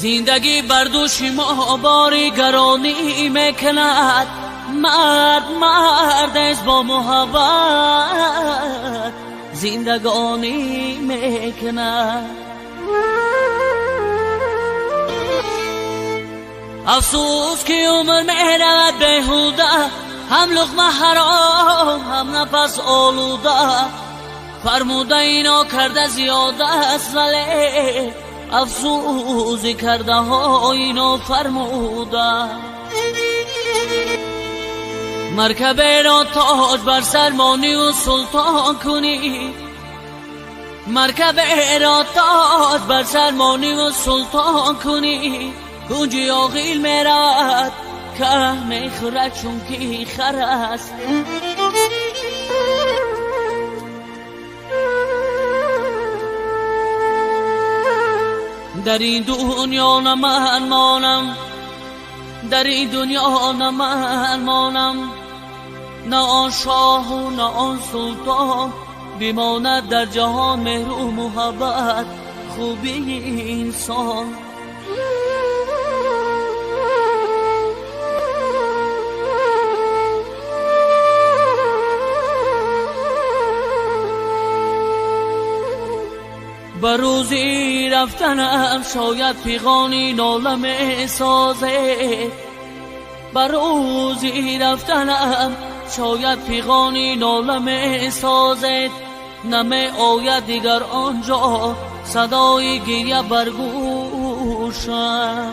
زندگی بر دوش ما باری گرانی میکند، مرد است با محبت زندگانی میکند. افسوس که عمر میرود بیهوده، هم لقمه حرام هم نفس آلوده. فرموده اینا کرده زیاده است، ولی افسوسی کرده ها اینا فرموده. مرکبه را تاج بر سر مانی و سلطان کنی، مرکبه را تاج بر سر مانی و سلطان کنی. کنجی آقیل میرد که میخورد چون که خر است. در این دنیا نه من مانم، در این دنیا نه من مانم، نه آن شاه و نه آن سلطان. بماند در جهان مهر و محبت خوبی انسان. بر روزی رفتنم شاید پیغانی ناله می سازه، بر روزی رفتنم شاید پیغانی ناله می سازد. نمی آید دیگر آنجا صدای گریه بر گوشم.